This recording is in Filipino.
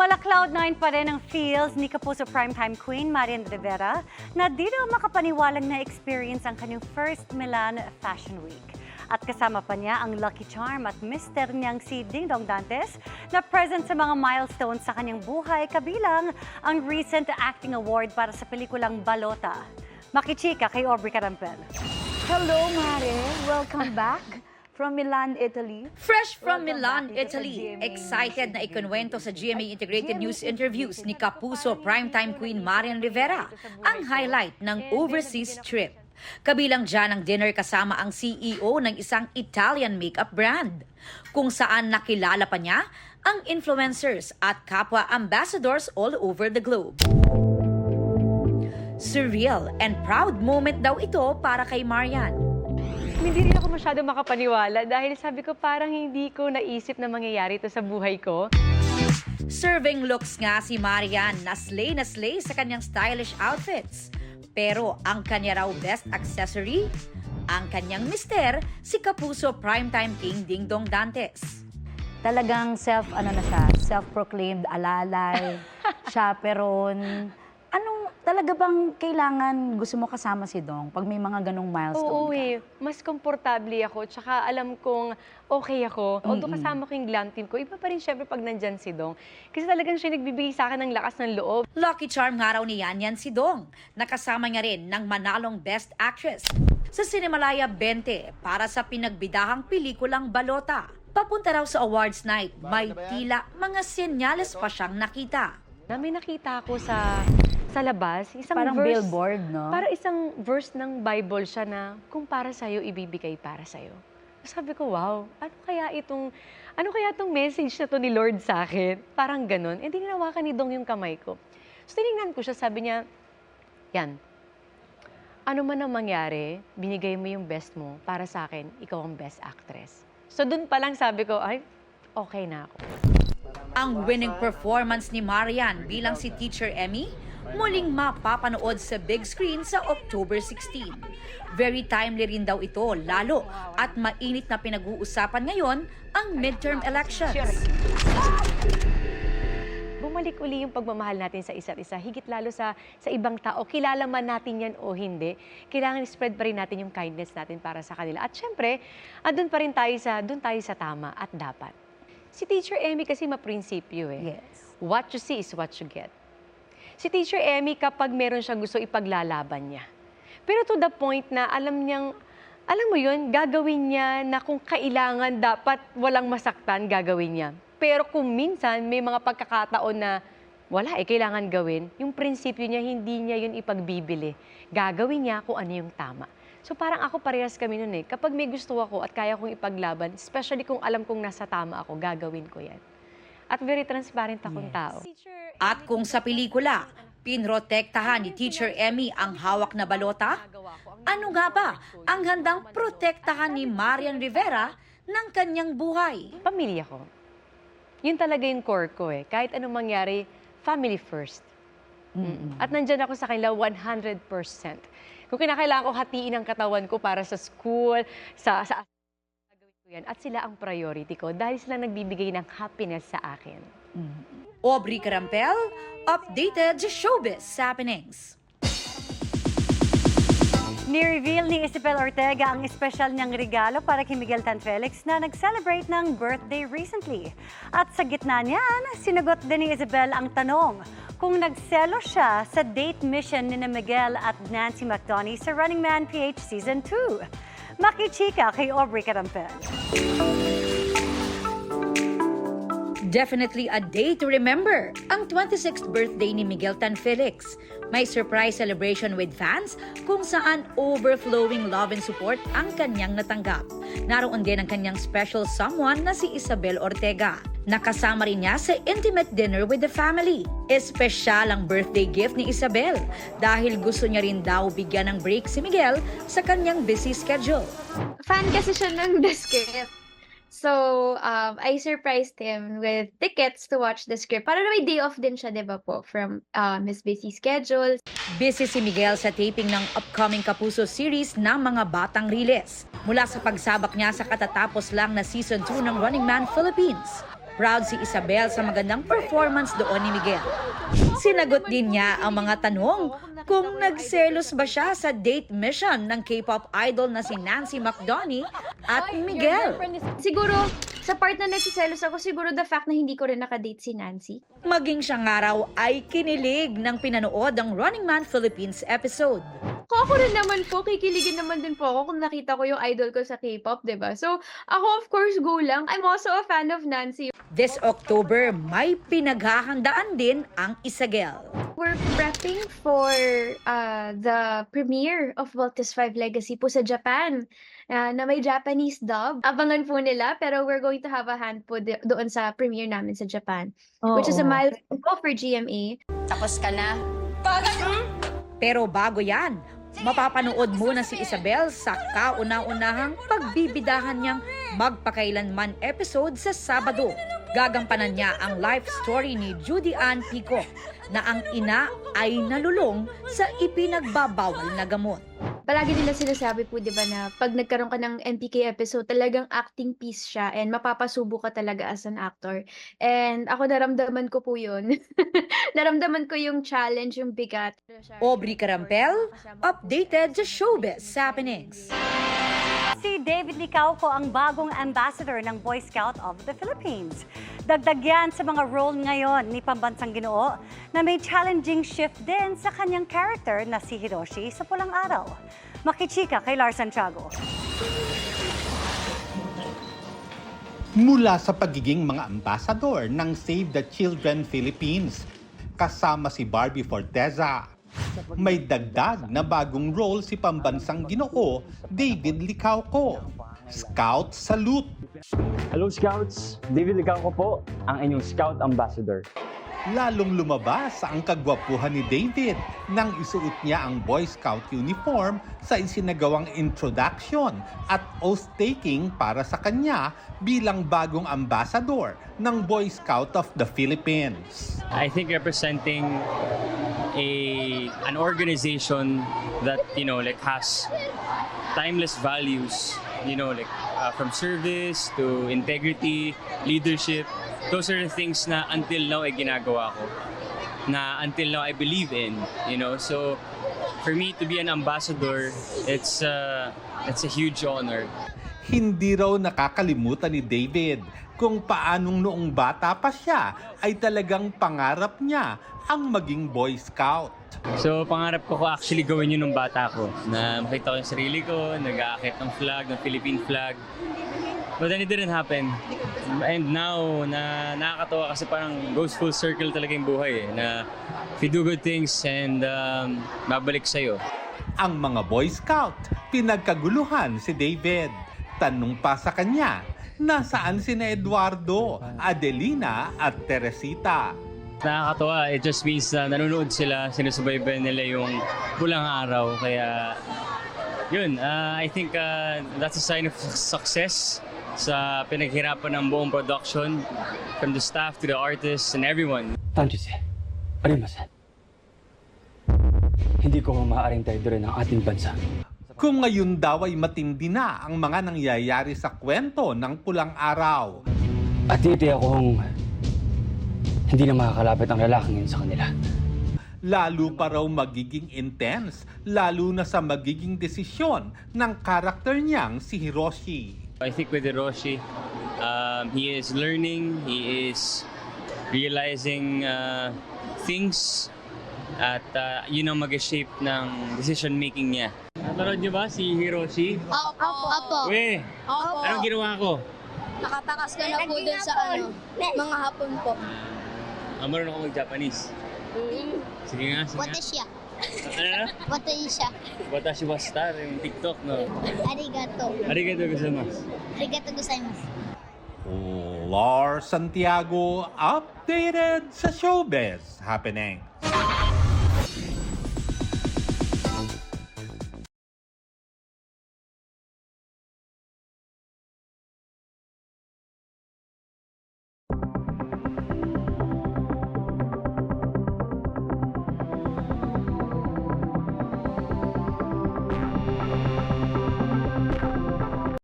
Mala Cloud9 pa rin ang feels ni Kapuso Primetime Queen Marian Rivera na di daw makapaniwalang na-experience ang kanyang first Milan Fashion Week. At kasama pa niya ang lucky charm at mister niyang si Ding Dong Dantes na present sa mga milestones sa kanyang buhay, kabilang ang recent acting award para sa pelikulang Balota. Makichika kay Aubrey Carampel. Hello, Mare. Welcome back from Milan, Italy. Fresh from Welcome Milan, back dito sa Italy. GMA. Excited na ikunwento sa GMA Integrated News interviews ni Kapuso Primetime Queen Marian Rivera ang highlight ng overseas trip. Kabilang dyan ang dinner kasama ang CEO ng isang Italian makeup brand, kung saan nakilala pa niya ang influencers at kapwa ambassadors all over the globe. Surreal and proud moment daw ito para kay Marian. Hindi rin ako masyado makapaniwala dahil sabi ko parang hindi ko naisip na mangyayari ito sa buhay ko. Serving looks nga si Marian na slay sa kanyang stylish outfits. Pero ang kanya raw best accessory, ang kanyang mister, si Kapuso Primetime King Ding Dong Dantes. Talagang self-proclaimed alalay, chaperon. Talaga bang kailangan gusto mo kasama si Dong pag may mga ganong milestone Oo ka? mas komportable ako, tsaka alam kong okay ako. Although kasama ko yung glam team ko, iba pa rin syempre pag nandyan si Dong. Kasi talagang siya nagbibigay sa akin ng lakas ng loob. Lucky charm nga raw ni Yan si Dong. Nakasama niya rin ng manalong Best Actress sa Cinemalaya 20 para sa pinagbidahang pelikulang Balota. Papunta raw sa awards night, may tila mga senyales pa siyang nakita. Na may nakita ako sa labas, isang Parang verse, billboard, no? Para isang verse ng Bible siya na kung para sa'yo, ibibigay para sa'yo. Sabi ko, wow, ano kaya itong message na to ni Lord sa akin? Parang ganun. Eh, di ninawakan ni Dong yung kamay ko. So, tinignan ko siya, sabi niya, yan, ano man ang mangyari, binigay mo yung best mo para sa akin, ikaw ang best actress. So, dun pa lang sabi ko, ay, okay na ako. Ang winning performance ni Marian bilang si Teacher Emmy, muling mapapanood sa big screen sa October 16. Very timely rin daw ito, lalo at mainit na pinag-uusapan ngayon ang midterm elections. Bumalik uli yung pagmamahal natin sa isa't isa, higit lalo sa ibang tao. Kilala man natin yan o hindi, kailangan spread pa rin natin yung kindness natin para sa kanila. At syempre, doon pa rin tayo sa tama at dapat. Si Teacher Emmy kasi maprinsipyo eh. Yes. What you see is what you get. Si Teacher Emmy, kapag meron siyang gusto, ipaglalaban niya. Pero to the point na alam mo yun, gagawin niya na kung kailangan dapat walang masaktan, gagawin niya. Pero kung minsan may mga pagkakataon na wala kailangan gawin, yung prinsipyo niya, hindi niya yun ipagbibili. Gagawin niya kung ano yung tama. So parang ako parehas kami nun eh. Kapag may gusto ako at kaya kong ipaglaban, especially kung alam kong nasa tama ako, gagawin ko yan. At very transparent akong tao. At kung sa pelikula, pinrotektahan ni Teacher Emmy ang hawak na balota, ano nga ba ang handang protektahan ni Marian Rivera ng kanyang buhay? Pamilya ko. Yun talaga yung core ko eh. Kahit anong mangyari, family first. At nandyan ako sa kanila 100%. Kung kinakailangan ko hatiin ang katawan ko para sa school, sa gagawin ko yan. At sila ang priority ko dahil sila nagbibigay ng happiness sa akin. Aubrey Carampel, updated showbiz happenings. Ni-reveal ni Isabel Ortega ang espesyal niyang regalo para kay Miguel Tan Felix na nag-celebrate ng birthday recently. At sa gitna niyan, sinagot din ni Isabel ang tanong kung nagselo siya sa date mission ni Miguel at Nancy McDonough sa Running Man PH Season 2. Makichika kay Aubrey Carampel. Definitely a day to remember, ang 26th birthday ni Miguel Tan Felix. May surprise celebration with fans kung saan overflowing love and support ang kanyang natanggap. Naroon din ang kanyang special someone na si Isabel Ortega. Nakasama rin niya sa intimate dinner with the family. Espesyal ang birthday gift ni Isabel dahil gusto niya rin daw bigyan ng break si Miguel sa kanyang busy schedule. Fan kasi siya ng The Script. So, I surprised him with tickets to watch The Script. Para na may day off din siya, di ba po, from his busy schedule. Busy si Miguel sa taping ng upcoming Kapuso series ng mga batang riles. Mula sa pagsabak niya sa katatapos lang na Season 2 ng Running Man Philippines. Proud si Isabel sa magandang performance doon ni Miguel. Sinagot din niya ang mga tanong kung nagselos ba siya sa date mission ng K-pop idol na si Nancy McDonney at Miguel. Siguro, sa part na nagsiselos ako, siguro the fact na hindi ko rin nakadate si Nancy. Maging siya nga raw ay kinilig ng pinanood ang Running Man Philippines episode. Kung ako rin naman po, kikiligin naman din po ako kung nakita ko yung idol ko sa K-pop, diba? So, ako of course go lang. I'm also a fan of Nancy. This October, may pinaghahandaan din ang Isagel. We're prepping for the premiere of Voltes 5 Legacy po sa Japan na may Japanese dub. Abangan po nila, pero we're going to have a hand po doon sa premiere namin sa Japan. Which is a milestone po for GMA. Tapos ka na? Pero bago yan, mapapanood muna si Isabel sa kauna-unahang pagbibidahan niyang Magpakailanman episode sa Sabado. Gagampanan niya ang life story ni Judy Ann Pico na ang ina ay nalulong sa ipinagbabawal na gamot. Palagi nila sinasabi po, di ba, na pag nagkaroon ka ng MPK episode, talagang acting piece siya and mapapasubo ka talaga as an actor. And ako naramdaman ko po yun. Naramdaman ko yung challenge, yung bigat. Aubrey Carampel, updated sa showbiz happenings. Si David Licauco ang bagong ambassador ng Boy Scout of the Philippines. Dagdag yan sa mga role ngayon ni Pambansang Ginoo na may challenging shift din sa kanyang character na si Hiroshi sa Pulang Araw. Makichika kay Lars Santiago. Mula sa pagiging mga ambassador ng Save the Children Philippines, kasama si Barbie Forteza, may dagdag na bagong role si Pambansang Ginoo, David Licauco, Scout Salute. Hello Scouts! David Licauco po, ang inyong Scout Ambassador. Lalong lumabas ang kagwapuhan ni David nang isuot niya ang Boy Scout uniform sa isinagawang introduction at oath-taking para sa kanya bilang bagong ambassador ng Boy Scout of the Philippines. I think representing an organization that has timeless values, from service to integrity, leadership. Those are the things na until now ay ginagawa ko, na until now I believe in, So for me to be an ambassador, it's a huge honor. Hindi raw nakakalimutan ni David kung paanong noong bata pa siya ay talagang pangarap niya ang maging Boy Scout. So pangarap ko actually gawin yun nung bata ko, na makita ko yung sarili ko, nag-aakit ng flag, ng Philippine flag. But then it didn't happen. And now, nakakatawa kasi parang goes full circle talaga yung buhay na if you do good things and babalik sa'yo. Ang mga Boy Scout, pinagkaguluhan si David. Tanong pa sa kanya, nasaan sina Eduardo, Adelina at Teresita? Nakakatawa, it just means na nanonood sila, sinusubaybay nila yung Pulang Araw. Kaya yun, I think that's a sign of success sa pinaghirapan ng buong production, from the staff to the artists and everyone. Tanjuse, arimasen. Hindi ko maaaring traidorin ang ating bansa. Kung ngayon daw ay matindi na ang mga nangyayari sa kwento ng Pulang Araw. At titiyak kong hindi na makakalapit ang lalaking yun sa kanila. Lalo pa raw magiging intense, lalo na sa magiging desisyon ng karakter niyang si Hiroshi. I think with Hiroshi, he is learning, he is realizing things at yun ang mag-shape ng decision-making niya. Napanood niyo ba si Hiroshi? Opo. Uy, anong ginawa ko? Nakatakas ka na po dun sa mga hapon po. Marunong ako mag-Japanese. Sige nga, sige nga. Watashi ya. Ano na? Watashi siya. Watashi wa star, yung TikTok, no? Arigato. Arigatou gozaimasu. Arigato gozaimasu. Lars Santiago, updated sa showbiz happening.